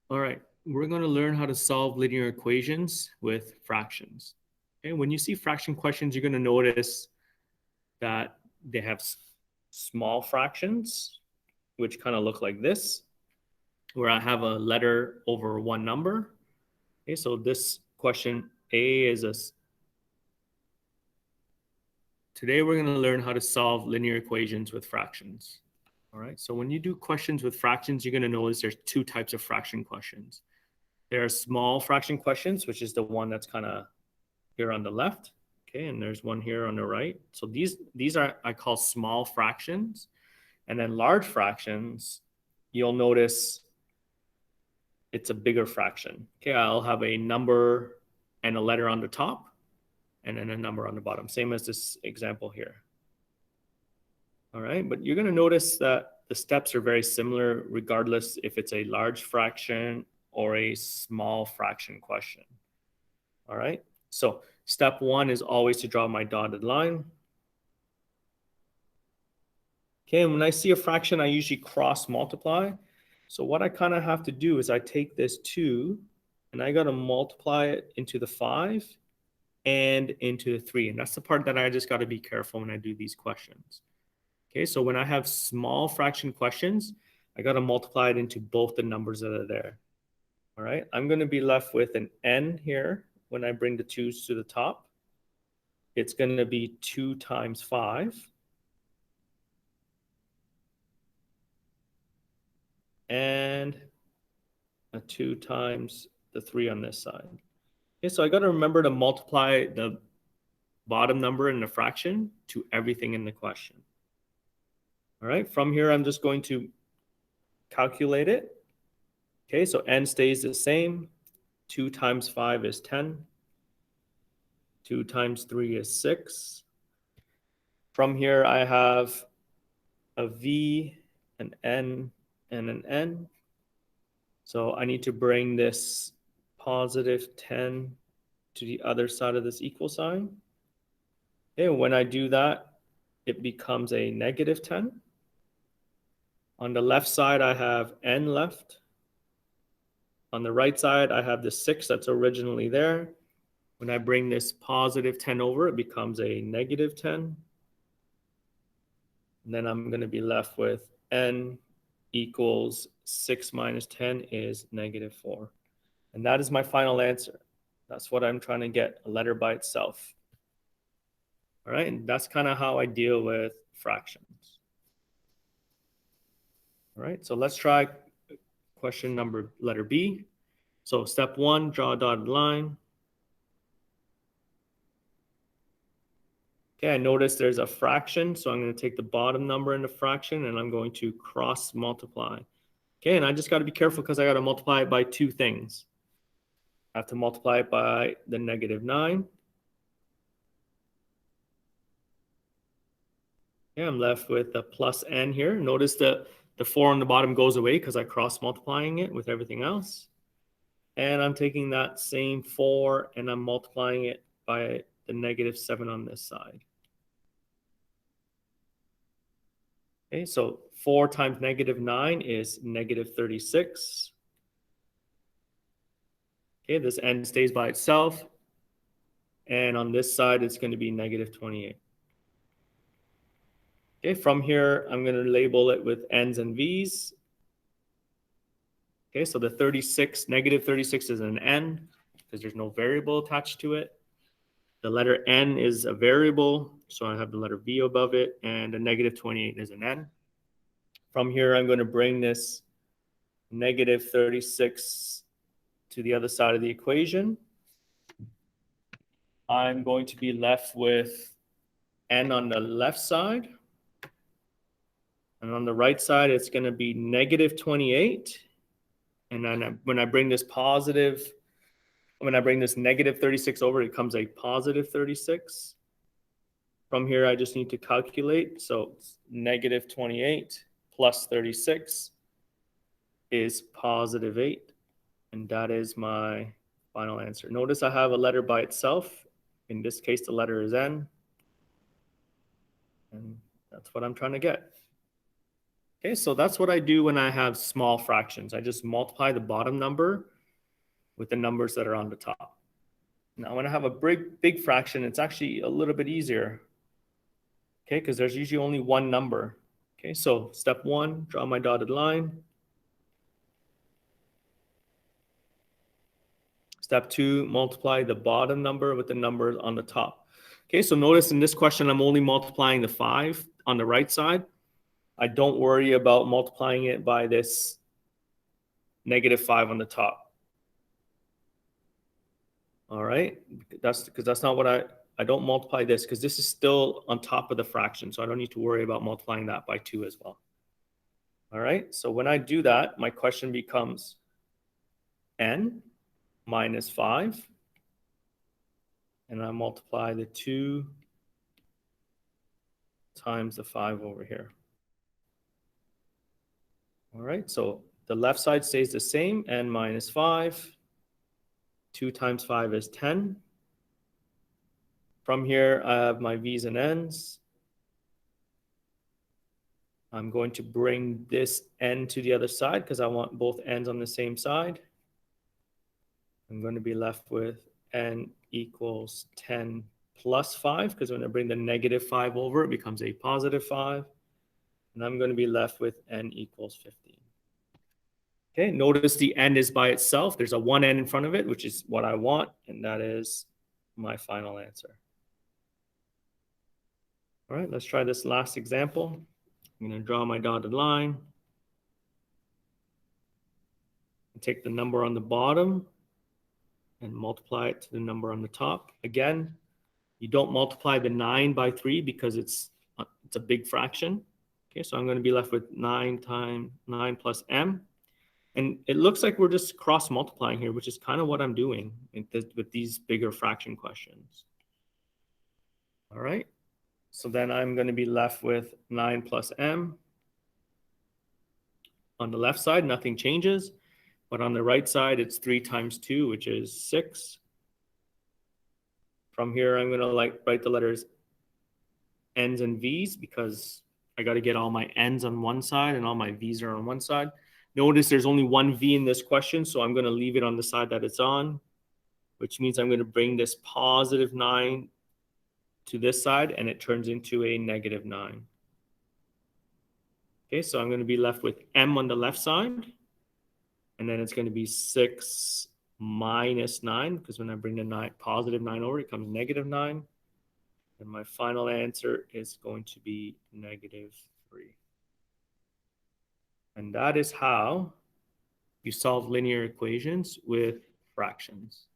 All right, we're going to learn how to solve linear equations with fractions. Okay, when you see fraction questions, you're going to notice that they have small fractions, which kind of look like this, where I have a letter over one number. Okay, so this question A is a. Today we're going to learn how to solve linear equations with fractions. All right, so when you do questions with fractions, you're going to notice there's two types of fraction questions. There are small fraction questions, which is the one that's kind of here on the left. Okay, and there's one here on the right. So these are I call small fractions. And then large fractions, you'll notice it's a bigger fraction. Okay, I'll have a number and a letter on the top and then a number on the bottom, same as this example here. All right, but you're going to notice that the steps are very similar regardless if it's a large fraction or a small fraction question. All right, so step one is always to draw my dotted line. Okay, and when I see a fraction, I usually cross multiply. So what I kind of have to do is I take this 2 and I got to multiply it into the 5 and into the 3. And that's the part that I just got to be careful when I do these questions. Okay, so when I have small fraction questions, I got to multiply it into both the numbers that are there. All right, I'm going to be left with an n here when I bring the 2's to the top. It's going to be 2 times 5. And a 2 times the 3 on this side. Okay, so I got to remember to multiply the bottom number in the fraction to everything in the question. All right, from here, I'm just going to calculate it. Okay, so n stays the same. 2 times 5 is 10. 2 times 3 is 6. From here, I have a v, an n, and an n. So I need to bring this positive 10 to the other side of this equal sign. Okay, when I do that, it becomes a negative 10. On the left side, I have n left. On the right side, I have the 6 that's originally there. When I bring this positive 10 over, it becomes a negative 10. And then I'm going to be left with n equals 6 minus 10 is negative 4. And that is my final answer. That's what I'm trying to get, a letter by itself. All right, and that's kind of how I deal with fractions. All right, so let's try question number letter B. So step one, draw a dotted line. Okay, I notice there's a fraction, so I'm going to take the bottom number in the fraction and I'm going to cross multiply. Okay, and I just got to be careful because I got to multiply it by two things. I have to multiply it by the negative 9. Okay, I'm left with the plus n here. Notice the 4 on the bottom goes away because I cross multiplying it with everything else. And I'm taking that same 4 and I'm multiplying it by the negative 7 on this side. Okay, so 4 times negative 9 is negative 36. Okay, this n stays by itself. And on this side, it's going to be negative 28. Okay, from here, I'm going to label it with n's and v's. Okay, so the 36, negative 36 is an n because there's no variable attached to it. The letter n is a variable, so I have the letter v above it, and the negative 28 is an n. From here, I'm going to bring this negative 36 to the other side of the equation. I'm going to be left with n on the left side. And on the right side, it's going to be negative 28. And then when I bring this negative 36 over, it becomes a positive 36. From here, I just need to calculate. So negative 28 plus 36 is positive 8. And that is my final answer. Notice I have a letter by itself. In this case, the letter is N. And that's what I'm trying to get. Okay, so that's what I do when I have small fractions. I just multiply the bottom number with the numbers that are on the top. Now, when I have a big fraction, it's actually a little bit easier. Okay, because there's usually only one number. Okay, so step one, draw my dotted line. Step two, multiply the bottom number with the number on the top. Okay, so notice in this question, I'm only multiplying the 5 on the right side. I don't worry about multiplying it by this -5 on the top. All right, that's because that's not what I don't multiply this because this is still on top of the fraction. So I don't need to worry about multiplying that by 2 as well. All right, so when I do that, my question becomes n minus 5. And I multiply the 2 times the 5 over here. All right, so the left side stays the same, n minus 5. 2 times 5 is 10. From here, I have my v's and n's. I'm going to bring this n to the other side because I want both n's on the same side. I'm going to be left with n equals 10 plus 5 because when I bring the -5 over, it becomes a +5. And I'm going to be left with n equals 15. Okay, notice the n is by itself. There's a 1n in front of it, which is what I want, and that is my final answer. All right, let's try this last example. I'm going to draw my dotted line. Take the number on the bottom and multiply it to the number on the top. Again, you don't multiply the 9 by 3 because it's a big fraction. Okay, so I'm going to be left with 9 times 9 plus m. And it looks like we're just cross multiplying here, which is kind of what I'm doing with these bigger fraction questions. All right. So then I'm going to be left with 9 plus m. On the left side, nothing changes. But on the right side, it's 3 times 2, which is 6. From here, I'm going to write the letters n's and v's because I got to get all my n's on one side and all my v's are on one side. Notice there's only one v in this question, so I'm going to leave it on the side that it's on, which means I'm going to bring this +9 to this side, and it turns into a -9. Okay, so I'm going to be left with m on the left side, and then it's going to be 6 minus 9, because when I bring the +9 over, it becomes -9. And my final answer is going to be -3. And that is how you solve linear equations with fractions.